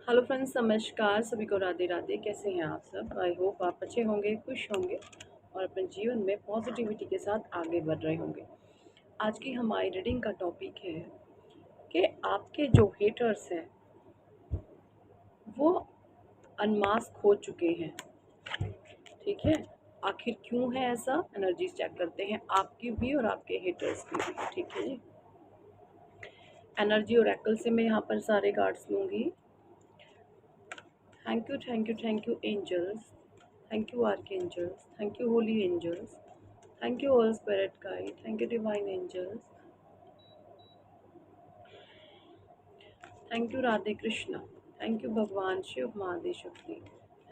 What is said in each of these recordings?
Hello friends, नमस्कार। सभी को राधे राधे। कैसे हैं आप सब? आई होप आप अच्छे होंगे, खुश होंगे और अपने जीवन में पॉजिटिविटी के साथ आगे बढ़ रहे होंगे। आज की हमारी रीडिंग का टॉपिक है कि आपके जो हेटर्स हैं वो अनमास्क हो चुके हैं। ठीक है, आखिर क्यों है ऐसा? एनर्जीज चेक करते हैं, आपकी भी और आपके हेटर्स की भी। ठीक है जी। एनर्जी ओरेकल से मैं यहाँ पर सारे कार्ड्स लूँगी। Thank you, angels. Thank you, archangels. Thank you, holy angels. Thank you, all spirit guide. Thank you, divine angels. Thank you, Radhe Krishna. Thank you, भगवान शिव महादेव शक्ति।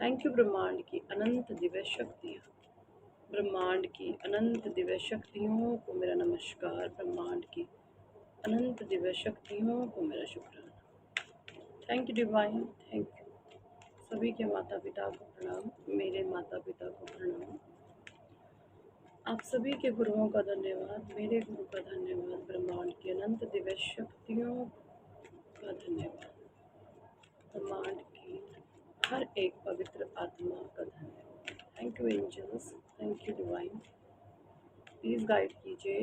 थैंक यू ब्रह्मांड की अनंत दिव्य शक्तियाँ। ब्रह्मांड की अनंत दिव्य शक्तियों को मेरा नमस्कार। ब्रह्मांड की अनंत दिव्य शक्तियों को मेरा शुक्राना। Thank you divine. Thank you. सभी के माता पिता को प्रणाम। मेरे माता पिता को प्रणाम। आप सभी के गुरुओं का धन्यवाद। मेरे गुरु का धन्यवाद। ब्रह्मांड की अनंत दिव्य शक्तियों का धन्यवाद। ब्रह्मांड की हर एक पवित्र आत्मा का धन्यवाद। Thank you angels. Thank you divine. Please guide कीजिए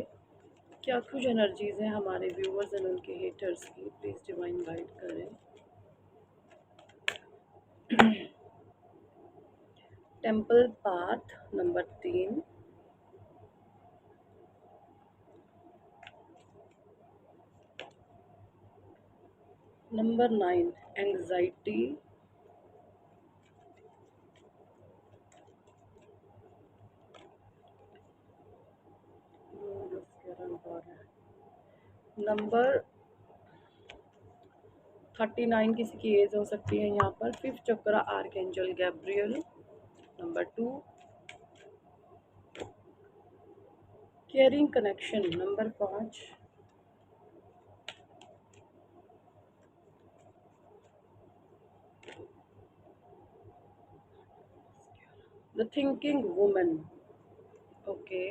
क्या कुछ एनर्जीज हैं हमारे व्यूअर्स एंड उनके हेटर्स की। प्लीज़ डिवाइन गाइड करें। Temple path number 3, number 9 anxiety, number 39 किसी की एज हो सकती है यहाँ पर। 5th chakra archangel Gabriel. Number 2 caring connection. Number 5 the thinking woman. Okay,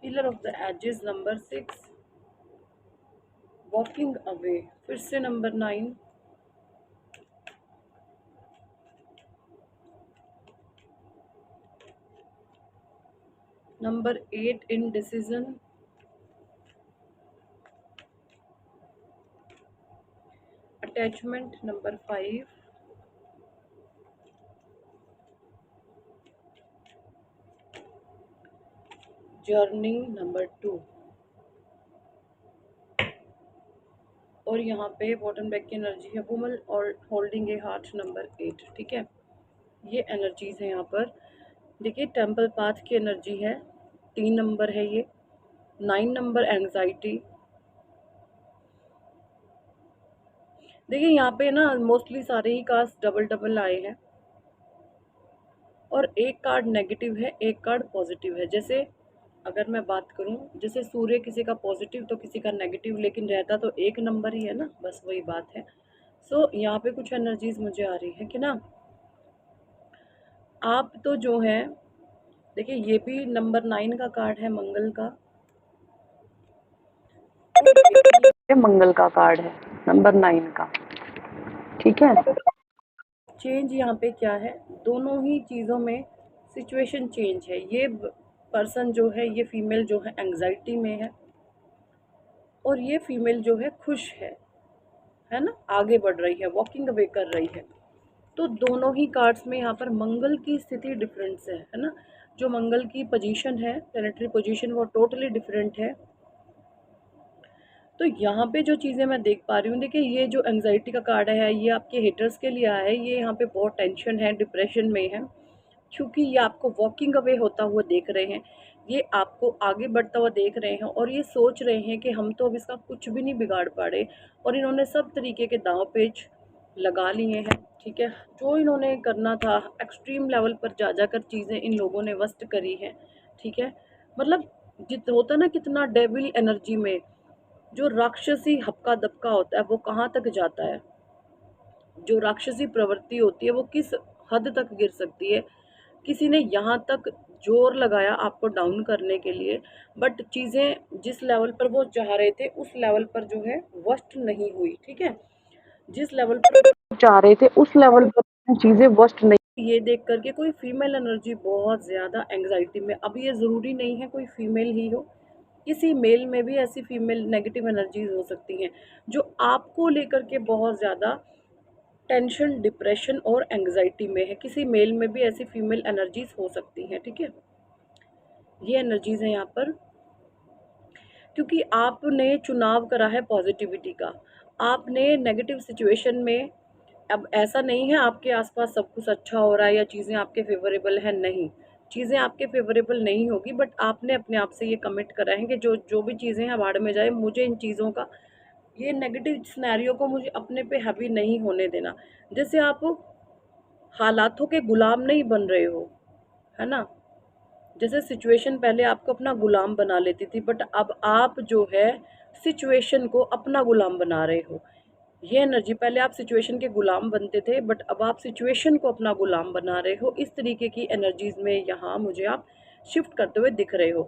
healer of the ages. Number 6 walking away. फिर से number 9 number 8 indecision. Attachment. Number 5 journey. Number 2 और यहाँ पे बॉटम बैक की एनर्जी है वुमन और होल्डिंग ए हार्ट। नंबर 8। ठीक है, ये एनर्जीज है यहाँ पर। देखिए, टेम्पल पाथ की एनर्जी है। 3 नंबर है ये। 9 नंबर एंग्जाइटी। देखिए यहाँ पे ना मोस्टली सारे ही कार्ड्स डबल डबल आए हैं और एक कार्ड नेगेटिव है, एक कार्ड पॉजिटिव है। जैसे अगर मैं बात करूं, जैसे सूर्य किसी का पॉजिटिव तो किसी का नेगेटिव, लेकिन रहता तो एक नंबर ही है ना, बस वही बात है। सो यहाँ पे कुछ एनर्जीज मुझे आ रही है कि ना आप तो जो है, देखिए ये भी नंबर 9 का कार्ड है, मंगल का। मंगल का कार्ड है नंबर 9 का। ठीक है, चेंज यहाँ पे क्या है, दोनों ही चीज़ों में सिचुएशन चेंज है। ये पर्सन जो है, ये फीमेल जो है एंग्जाइटी में है और ये फीमेल जो है खुश है ना, आगे बढ़ रही है, वॉकिंग अवे कर रही है। तो दोनों ही कार्ड्स में यहाँ पर मंगल की स्थिति डिफरेंस है ना। जो मंगल की पोजीशन है, प्लैनेटरी पोजीशन, वो टोटली डिफरेंट है। तो यहाँ पे जो चीज़ें मैं देख पा रही हूँ, देखिए ये जो एंग्जाइटी का कार्ड है, ये आपके हेटर्स के लिए आया है। ये यहाँ पे बहुत टेंशन है, डिप्रेशन में है, क्योंकि ये आपको वॉकिंग अवे होता हुआ देख रहे हैं, ये आपको आगे बढ़ता हुआ देख रहे हैं और ये सोच रहे हैं कि हम तो अब इसका कुछ भी नहीं बिगाड़ पा रहे। और इन्होंने सब तरीके के दांव पेच लगा लिए हैं। ठीक है, जो इन्होंने करना था एक्सट्रीम लेवल पर जा जाकर चीज़ें इन लोगों ने वस्ट करी हैं। ठीक है, मतलब जित होता ना, कितना डेविल एनर्जी में जो राक्षसी हपका दबका होता है वो कहाँ तक जाता है, जो राक्षसी प्रवृत्ति होती है वो किस हद तक गिर सकती है। किसी ने यहाँ तक जोर लगाया आपको डाउन करने के लिए, बट चीज़ें जिस लेवल पर वो चाह रहे थे उस लेवल पर जो है वर्स्ट नहीं हुई, ठीक है। जिस लेवल पर वो चाह रहे थे उस लेवल पर चीज़ें वर्स्ट नहीं। ये देख करके कोई फीमेल एनर्जी बहुत ज़्यादा एंग्जाइटी में, अब ये ज़रूरी नहीं है कोई फीमेल ही हो, किसी मेल में भी ऐसी फीमेल नेगेटिव एनर्जीज हो सकती हैं जो आपको लेकर के बहुत ज़्यादा टेंशन, डिप्रेशन और एंग्जाइटी में है। किसी मेल में भी ऐसी फीमेल एनर्जीज हो सकती हैं, ठीक है। ये एनर्जीज हैं यहाँ पर, क्योंकि आपने चुनाव करा है पॉजिटिविटी का। आपने नेगेटिव सिचुएशन में, अब ऐसा नहीं है आपके आसपास सब कुछ अच्छा हो रहा है या चीज़ें आपके फेवरेबल हैं, नहीं, चीज़ें आपके फेवरेबल नहीं होगी, बट आपने अपने आप से ये कमिट करा है कि जो जो भी चीज़ें हैं बाढ़ में जाए, मुझे इन चीज़ों का, ये नेगेटिव सिनेरियो को मुझे अपने पे हावी नहीं होने देना। जैसे आप हालातों के गुलाम नहीं बन रहे हो, है ना। जैसे सिचुएशन पहले आपको अपना गुलाम बना लेती थी, बट अब आप जो है सिचुएशन को अपना गुलाम बना रहे हो। ये एनर्जी, पहले आप सिचुएशन के गुलाम बनते थे, बट अब आप सिचुएशन को अपना गुलाम बना रहे हो। इस तरीके की एनर्जीज में यहाँ मुझे आप शिफ्ट करते हुए दिख रहे हो,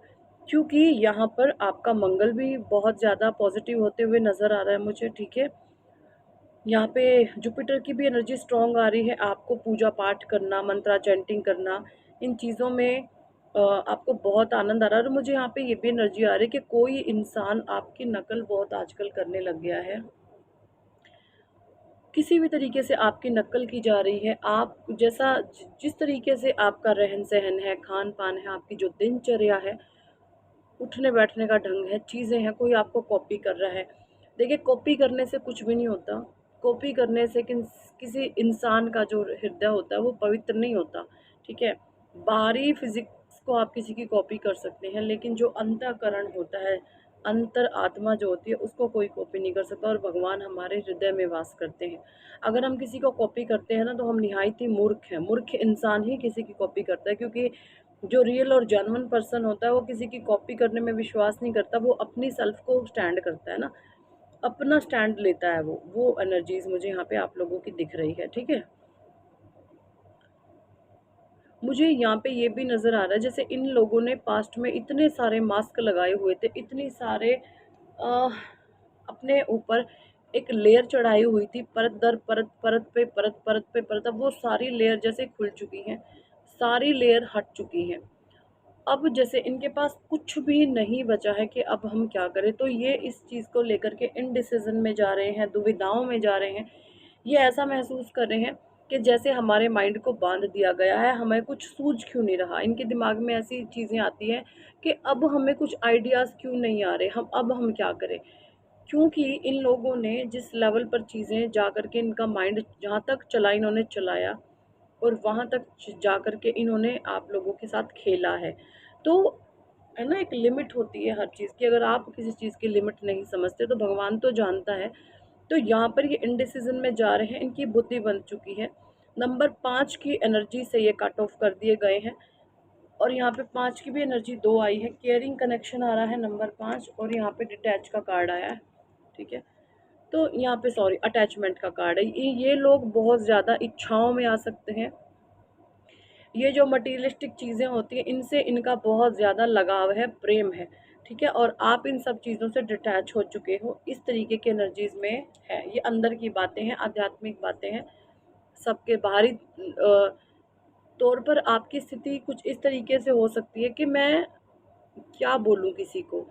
क्योंकि यहाँ पर आपका मंगल भी बहुत ज़्यादा पॉजिटिव होते हुए नज़र आ रहा है मुझे, ठीक है। यहाँ पे जुपिटर की भी एनर्जी स्ट्रॉन्ग आ रही है। आपको पूजा पाठ करना, मंत्रा चैंटिंग करना, इन चीज़ों में आपको बहुत आनंद आ रहा है। और मुझे यहाँ पे ये भी एनर्जी आ रही है कि कोई इंसान आपकी नकल बहुत आजकल करने लग गया है, किसी भी तरीके से आपकी नकल की जा रही है। आप जैसा जिस तरीके से आपका रहन सहन है, खान पान है, आपकी जो दिनचर्या है, उठने बैठने का ढंग है, चीज़ें हैं, कोई आपको कॉपी कर रहा है। देखिए, कॉपी करने से कुछ भी नहीं होता। कॉपी करने से किसी इंसान का जो हृदय होता है वो पवित्र नहीं होता, ठीक है। बाहरी फिजिक्स को आप किसी की कॉपी कर सकते हैं, लेकिन जो अंतःकरण होता है, अंतर आत्मा जो होती है, उसको कोई कॉपी नहीं कर सकता। और भगवान हमारे हृदय में वास करते हैं। अगर हम किसी को कॉपी करते हैं ना, तो हम निहायत ही मूर्ख हैं। मूर्ख इंसान ही किसी की कॉपी करता है, क्योंकि जो रियल और जेन्युइन पर्सन होता है वो किसी की कॉपी करने में विश्वास नहीं करता, वो अपनी सेल्फ को स्टैंड करता है ना, अपना स्टैंड लेता है। वो एनर्जीज मुझे यहाँ पे आप लोगों की दिख रही है, ठीक है। मुझे यहाँ पे ये भी नज़र आ रहा है, जैसे इन लोगों ने पास्ट में इतने सारे मास्क लगाए हुए थे, इतनी सारे अ, अपने ऊपर एक लेयर चढ़ाई हुई थी, परत दर परत, परत पे परत, परत पे परत। अब वो सारी लेयर जैसे खुल चुकी हैं, सारी लेयर हट चुकी हैं। अब जैसे इनके पास कुछ भी नहीं बचा है कि अब हम क्या करें, तो ये इस चीज़ को लेकर के इनडिसीजन में जा रहे हैं, दुविधाओं में जा रहे हैं। ये ऐसा महसूस कर रहे हैं कि जैसे हमारे माइंड को बांध दिया गया है, हमें कुछ सूझ क्यों नहीं रहा। इनके दिमाग में ऐसी चीज़ें आती हैं कि अब हमें कुछ आइडियाज़ क्यों नहीं आ रहे, हम क्या करें। क्योंकि इन लोगों ने जिस लेवल पर चीज़ें जा कर के, इनका माइंड जहाँ तक चला इन्होंने चलाया, और वहाँ तक जा कर के इन्होंने आप लोगों के साथ खेला है। तो है ना, एक लिमिट होती है हर चीज़ की। अगर आप किसी चीज़ की लिमिट नहीं समझते, तो भगवान तो जानता है। तो यहाँ पर ये इनडिसीजन में जा रहे हैं, इनकी बुद्धि बन चुकी है। नंबर 5 की एनर्जी से ये कट ऑफ कर दिए गए हैं। और यहाँ पे 5 की भी एनर्जी 2 आई है, केयरिंग कनेक्शन आ रहा है नंबर 5, और यहाँ पे डिटैच का कार्ड आया है, ठीक है। तो यहाँ पे सॉरी, अटैचमेंट का कार्ड है। ये लोग बहुत ज़्यादा इच्छाओं में आ सकते हैं। ये जो मटीरियलिस्टिक चीज़ें होती हैं, इनसे इनका बहुत ज़्यादा लगाव है, प्रेम है, ठीक है। और आप इन सब चीज़ों से डिटैच हो चुके हो, इस तरीके की एनर्जीज में है। ये अंदर की बातें हैं, आध्यात्मिक बातें हैं। सबके बाहरी तौर पर आपकी स्थिति कुछ इस तरीके से हो सकती है कि मैं क्या बोलूँ किसी को।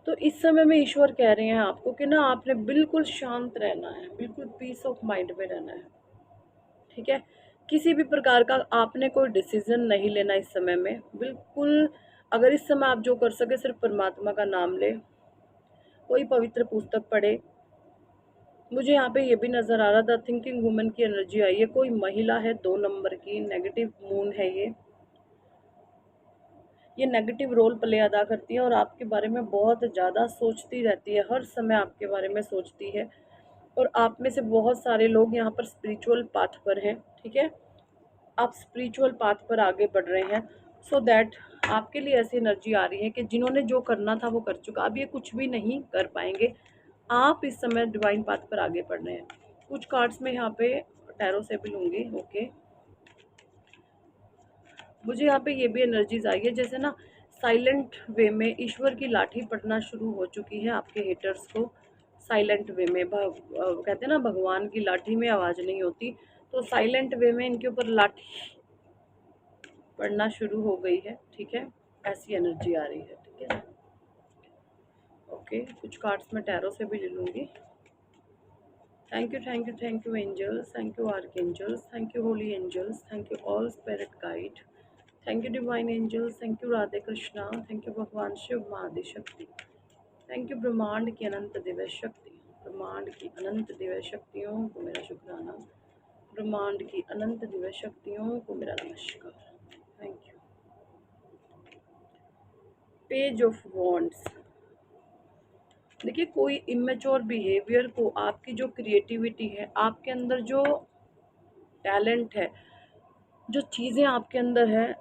तो इस समय में ईश्वर कह रहे हैं आपको कि ना, आपने बिल्कुल शांत रहना है, बिल्कुल पीस ऑफ माइंड में रहना है, ठीक है। किसी भी प्रकार का आपने कोई डिसीजन नहीं लेना इस समय में, बिल्कुल। अगर इस समय आप जो कर सके, सिर्फ परमात्मा का नाम ले, कोई पवित्र पुस्तक पढ़े। मुझे यहाँ पे ये भी नज़र आ रहा था, थिंकिंग वुमन की एनर्जी आई है, कोई महिला है 2 नंबर की, नेगेटिव मून है ये नेगेटिव रोल प्ले अदा करती है, और आपके बारे में बहुत ज़्यादा सोचती रहती है, हर समय आपके बारे में सोचती है। और आप में से बहुत सारे लोग यहाँ पर स्पिरिचुअल पाथ पर हैं, ठीक है। आप स्पिरिचुअल पाथ पर आगे बढ़ रहे हैं, सो दैट आपके लिए ऐसी एनर्जी आ रही है कि जिन्होंने जो करना था वो कर चुका, अब ये कुछ भी नहीं कर पाएंगे। आप इस समय डिवाइन पाथ पर आगे बढ़ रहे हैं। कुछ कार्ड्स में यहाँ पे टैरो से भी लूँगी, ओके। मुझे यहाँ पे ये भी एनर्जीज आई है जैसे ना साइलेंट वे में ईश्वर की लाठी पड़ना शुरू हो चुकी है आपके हेटर्स को। साइलेंट वे में कहते हैं ना भगवान की लाठी में आवाज़ नहीं होती, तो साइलेंट वे में इनके ऊपर लाठी पड़ना शुरू हो गई है। ठीक है, ऐसी एनर्जी आ रही है। ठीक है, ओके, कुछ कार्ड्स मैं टैरो से भी ले लूँगी। Thank you angels, thank you archangels, thank you holy angels, thank you all spirit guide, thank you divine angels, thank you Radhe Krishna, thank you भगवान शिव माँ आदि शक्ति, थैंक यू ब्रह्मांड की अनंत दिव्य शक्ति, ब्रह्मांड की अनंत दिव्य शक्तियों को मेरा शुक्राना, ब्रह्मांड की अनंत दिव्य शक्तियों को मेरा नमस्कार। Thank you. Page of wands. देखिए, कोई इमेच्योर बिहेवियर को आपकी जो क्रिएटिविटी है, आपके अंदर जो टैलेंट है, जो चीज़ें आपके अंदर है,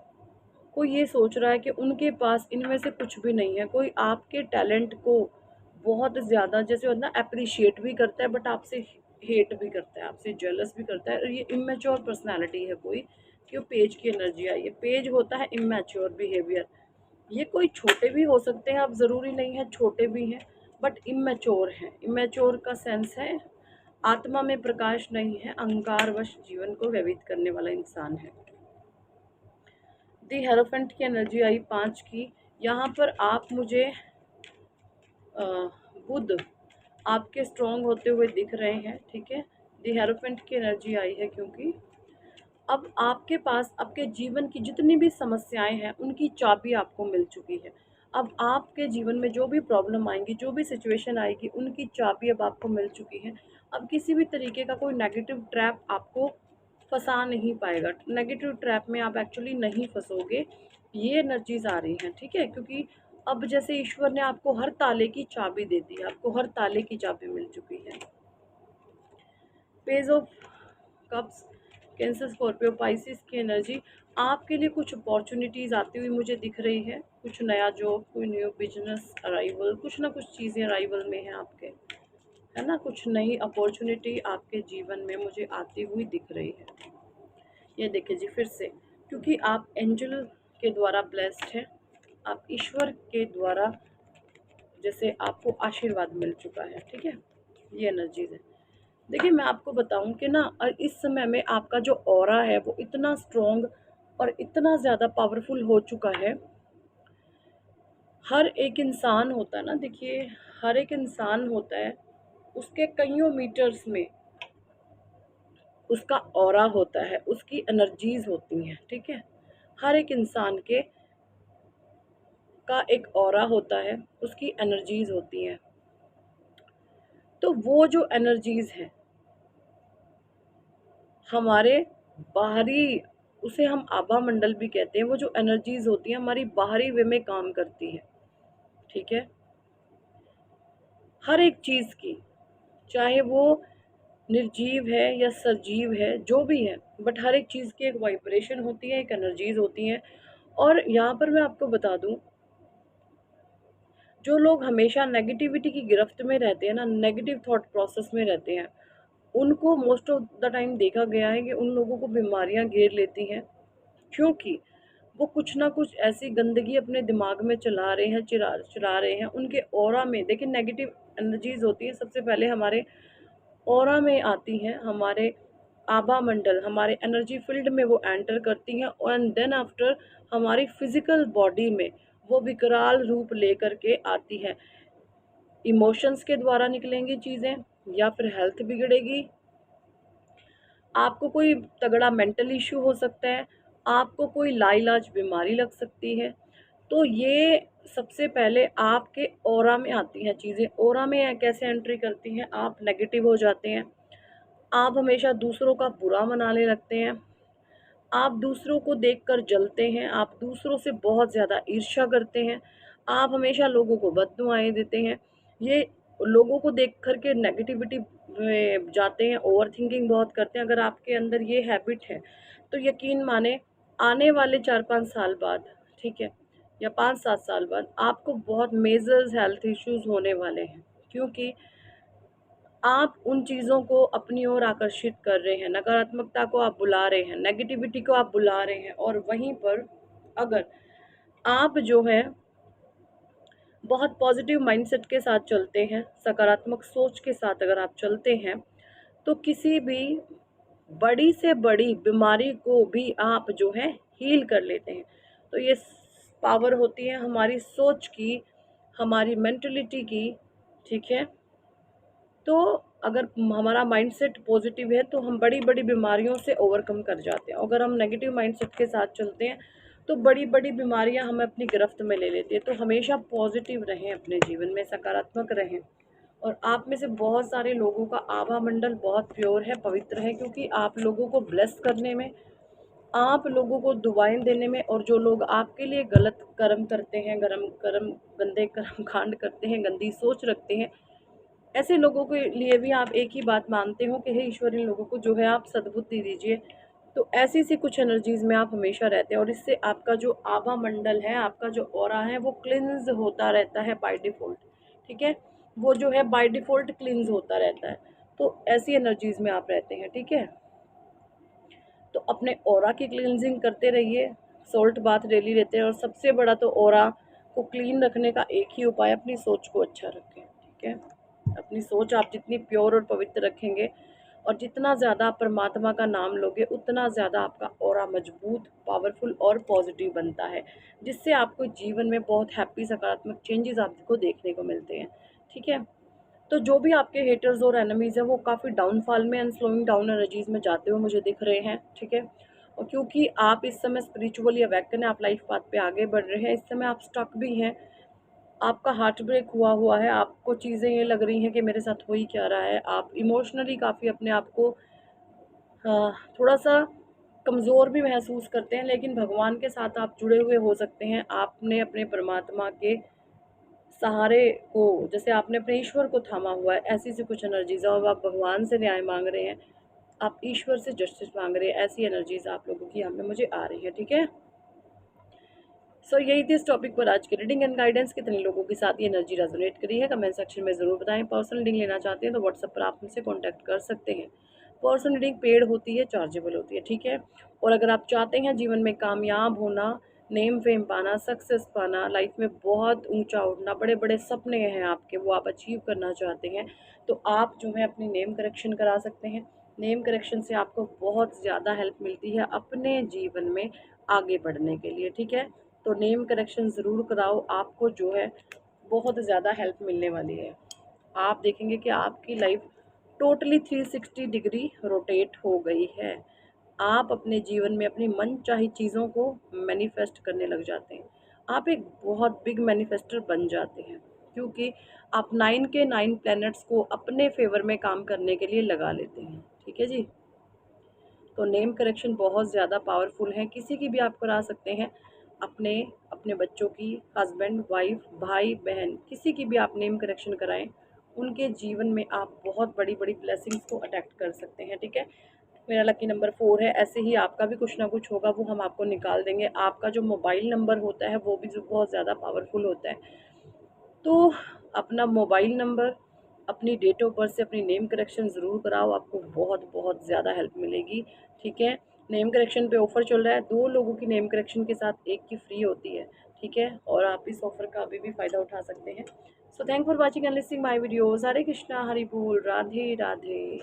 कोई ये सोच रहा है कि उनके पास इनमें से कुछ भी नहीं है। कोई आपके टैलेंट को बहुत ज़्यादा जैसे होता है ना अप्रिशिएट भी करता है, बट आपसे हेट भी करता है, आपसे जेलस भी करता है। और ये इमेच्योर पर्सनालिटी है कोई, कि वो पेज की एनर्जी आई है। पेज होता है इमेच्योर बिहेवियर। ये कोई छोटे भी हो सकते हैं, अब ज़रूरी नहीं है छोटे भी हैं, बट इमेच्योर हैं। इमेच्योर का सेंस है आत्मा में प्रकाश नहीं है, अहंकारवश जीवन को व्यतीत करने वाला इंसान है। दी हेरोफेंट की एनर्जी आई 5 की। यहाँ पर आप मुझे बुध आपके स्ट्रॉन्ग होते हुए दिख रहे हैं। ठीक है, दी हेरोफेंट की एनर्जी आई है क्योंकि अब आपके पास आपके जीवन की जितनी भी समस्याएं हैं उनकी चाबी आपको मिल चुकी है। अब आपके जीवन में जो भी प्रॉब्लम आएंगी, जो भी सिचुएशन आएगी, उनकी चाबी अब आपको मिल चुकी है। अब किसी भी तरीके का कोई नेगेटिव ट्रैप आपको फंसा नहीं पाएगा। नेगेटिव ट्रैप में आप एक्चुअली नहीं फंसोगे। ये एनर्जीज आ रही हैं। ठीक है, क्योंकि अब जैसे ईश्वर ने आपको हर ताले की चाबी दे दी है, आपको हर ताले की चाबी मिल चुकी है। Page of cups, cancer Scorpio Pisces की एनर्जी। आपके लिए कुछ अपॉर्चुनिटीज़ आती हुई मुझे दिख रही है। कुछ नया जॉब, कोई न्यू बिजनेस अराइवल, कुछ ना कुछ चीज़ें अराइवल में हैं आपके, है ना। कुछ नई अपॉर्चुनिटी आपके जीवन में मुझे आती हुई दिख रही है। ये देखिए जी, फिर से, क्योंकि आप एंजल के द्वारा ब्लेस्ड हैं, आप ईश्वर के द्वारा जैसे आपको आशीर्वाद मिल चुका है। ठीक है, ये एनर्जीज है। देखिए, मैं आपको बताऊं कि ना इस समय में आपका जो ऑरा है वो इतना स्ट्रॉन्ग और इतना ज़्यादा पावरफुल हो चुका है। हर एक इंसान होता है ना, देखिए, हर एक इंसान होता है, उसके कईयों मीटर्स में उसका ऑरा होता है, उसकी एनर्जीज होती हैं। ठीक है, हर एक इंसान के का एक ऑरा होता है, उसकी एनर्जीज होती हैं। तो वो जो एनर्जीज हैं हमारे बाहरी, उसे हम आभा मंडल भी कहते हैं, वो जो एनर्जीज होती हैं हमारी बाहरी वे में काम करती है। ठीक है, हर एक चीज़ की, चाहे वो निर्जीव है या सजीव है, जो भी है, बट हर एक चीज़ की एक वाइब्रेशन होती है, एक एनर्जीज होती हैं। और यहाँ पर मैं आपको बता दूं, जो लोग हमेशा नेगेटिविटी की गिरफ्त में रहते हैं ना, नेगेटिव थॉट प्रोसेस में रहते हैं, उनको मोस्ट ऑफ द टाइम देखा गया है कि उन लोगों को बीमारियां घेर लेती हैं, क्योंकि वो कुछ ना कुछ ऐसी गंदगी अपने दिमाग में चला रहे हैं, चला रहे हैं। उनके ऑरा में देखिए नेगेटिव एनर्जीज होती हैं, सबसे पहले हमारे ऑरा में आती हैं, हमारे आभा मंडल, हमारे एनर्जी फील्ड में वो एंटर करती हैं, एंड देन आफ्टर हमारी फिजिकल बॉडी में वो विकराल रूप लेकर के आती है। इमोशंस के द्वारा निकलेंगी चीज़ें, या फिर हेल्थ बिगड़ेगी, आपको कोई तगड़ा मेंटल इश्यू हो सकता है, आपको कोई लाइलाज बीमारी लग सकती है। तो ये सबसे पहले आपके ऑरा में आती हैं चीज़ें। ऑरा में कैसे एंट्री करती हैं, आप नेगेटिव हो जाते हैं, आप हमेशा दूसरों का बुरा मनाने लगते हैं, आप दूसरों को देखकर जलते हैं, आप दूसरों से बहुत ज़्यादा ईर्ष्या करते हैं, आप हमेशा लोगों को बददुआएं देते हैं। ये लोगों को देख कर के नेगेटिविटी में जाते हैं, ओवर थिंकिंग बहुत करते हैं। अगर आपके अंदर ये हैबिट है तो यकीन माने आने वाले 4-5 साल बाद, ठीक है, या 5-7 साल बाद आपको बहुत मेजर हेल्थ इश्यूज होने वाले हैं, क्योंकि आप उन चीज़ों को अपनी ओर आकर्षित कर रहे हैं, नकारात्मकता को आप बुला रहे हैं, नेगेटिविटी को आप बुला रहे हैं। और वहीं पर अगर आप जो है बहुत पॉजिटिव माइंडसेट के साथ चलते हैं, सकारात्मक सोच के साथ अगर आप चलते हैं, तो किसी भी बड़ी से बड़ी बीमारी को भी आप जो है हील कर लेते हैं। तो ये पावर होती है हमारी सोच की, हमारी मेंटलिटी की, ठीक है। तो अगर हमारा माइंडसेट पॉजिटिव है तो हम बड़ी बड़ी बीमारियों से ओवरकम कर जाते हैं। अगर हम नेगेटिव माइंडसेट के साथ चलते हैं तो बड़ी बड़ी बीमारियां हमें अपनी गिरफ्त में ले लेती है। तो हमेशा पॉजिटिव रहें, अपने जीवन में सकारात्मक रहें। और आप में से बहुत सारे लोगों का आभा मंडल बहुत प्योर है, पवित्र है, क्योंकि आप लोगों को ब्लेस करने में, आप लोगों को दुआएं देने में, और जो लोग आपके लिए गलत कर्म करते हैं, गरम कर्म, गंदे कर्म कांड करते हैं, गंदी सोच रखते हैं, ऐसे लोगों के लिए भी आप एक ही बात मानते हो कि हे ईश्वर, इन लोगों को जो है आप सद्बुद्धि दीजिए। तो ऐसी सी कुछ एनर्जीज में आप हमेशा रहते हैं, और इससे आपका जो आभा मंडल है, आपका जो ऑरा है, वो क्लिन्स होता रहता है बाय डिफ़ॉल्ट, ठीक है। वो जो है बाय डिफ़ॉल्ट क्लिन्स होता रहता है। तो ऐसी एनर्जीज में आप रहते हैं, ठीक है। तो अपने ऑरा की क्लींजिंग करते रहिए, सॉल्ट बाथ डेली लेते हैं। और सबसे बड़ा तो ऑरा को क्लीन रखने का एक ही उपाय, अपनी सोच को अच्छा रखें, ठीक है। अपनी सोच आप जितनी प्योर और पवित्र रखेंगे, और जितना ज़्यादा आप परमात्मा का नाम लोगे, उतना ज़्यादा आपका ऑरा मजबूत, पावरफुल और पॉजिटिव बनता है, जिससे आपको जीवन में बहुत हैप्पी सकारात्मक चेंजेस आपको देखने को मिलते हैं, ठीक है। तो जो भी आपके हेटर्स और एनिमीज़ हैं, वो काफ़ी डाउनफॉल में एंड स्लोइंग डाउन एनर्जीज में जाते हुए मुझे दिख रहे हैं, ठीक है। और क्योंकि आप इस समय स्पिरिचुअली अवेकन है, आप लाइफ पाथ पे आगे बढ़ रहे हैं, इस समय आप स्टक भी हैं, आपका हार्ट ब्रेक हुआ है, आपको चीज़ें ये लग रही हैं कि मेरे साथ हो ही क्या रहा है। आप इमोशनली काफ़ी अपने आप को थोड़ा सा कमज़ोर भी महसूस करते हैं, लेकिन भगवान के साथ आप जुड़े हुए हो सकते हैं। आपने अपने परमात्मा के सहारे को, जैसे आपने अपने ईश्वर को थामा हुआ है, ऐसी सी कुछ एनर्जीज है। और आप भगवान से न्याय मांग रहे हैं, आप ईश्वर से जस्टिस मांग रहे हैं, ऐसी एनर्जीज आप लोगों की यहाँ पे मुझे आ रही है, ठीक है। सो यही थी इस टॉपिक पर आज की रीडिंग एंड गाइडेंस। कितने लोगों के साथ ये एनर्जी रेजोनेट करी है कमेंट सेक्शन में ज़रूर बताएं। पर्सनल रीडिंग लेना चाहते हैं तो व्हाट्सएप पर आप मुझसे कॉन्टैक्ट कर सकते हैं। पर्सनल रीडिंग पेड होती है, चार्जेबल होती है, ठीक है। और अगर आप चाहते हैं जीवन में कामयाब होना, नेम फेम पाना, सक्सेस पाना, लाइफ में बहुत ऊंचा उठना, बड़े बड़े सपने हैं आपके, वो आप अचीव करना चाहते हैं, तो आप जो है अपनी नेम करेक्शन करा सकते हैं। नेम करेक्शन से आपको बहुत ज़्यादा हेल्प मिलती है अपने जीवन में आगे बढ़ने के लिए, ठीक है। तो नेम करेक्शन ज़रूर कराओ, आपको जो है बहुत ज़्यादा हेल्प मिलने वाली है। आप देखेंगे कि आपकी लाइफ टोटली 360 डिग्री रोटेट हो गई है। आप अपने जीवन में अपनी मनचाही चीज़ों को मैनिफेस्ट करने लग जाते हैं। आप एक बहुत बिग मैनिफेस्टर बन जाते हैं, क्योंकि आप 9 के 9 प्लैनेट्स को अपने फेवर में काम करने के लिए लगा लेते हैं, ठीक है जी। तो नेम करेक्शन बहुत ज़्यादा पावरफुल है, किसी की भी आप करा सकते हैं, अपने अपने बच्चों की, हस्बैंड वाइफ, भाई बहन, किसी की भी आप नेम करेक्शन कराएं, उनके जीवन में आप बहुत बड़ी बड़ी ब्लेसिंग्स को अट्रैक्ट कर सकते हैं, ठीक है। मेरा लकी नंबर 4 है, ऐसे ही आपका भी कुछ ना कुछ होगा, वो हम आपको निकाल देंगे। आपका जो मोबाइल नंबर होता है वो भी जो बहुत ज़्यादा पावरफुल होता है। तो अपना मोबाइल नंबर, अपनी डेट ऑफ बर्थ से अपनी नेम करेक्शन ज़रूर कराओ, आपको बहुत बहुत ज़्यादा हेल्प मिलेगी, ठीक है। नेम करेक्शन पे ऑफ़र चल रहा है, 2 लोगों की नेम करेक्शन के साथ एक की फ्री होती है, ठीक है। और आप इस ऑफ़र का अभी भी फ़ायदा उठा सकते हैं। So thank for watching and listening my videos. Hare Krishna, Hari बोल, राधे राधे।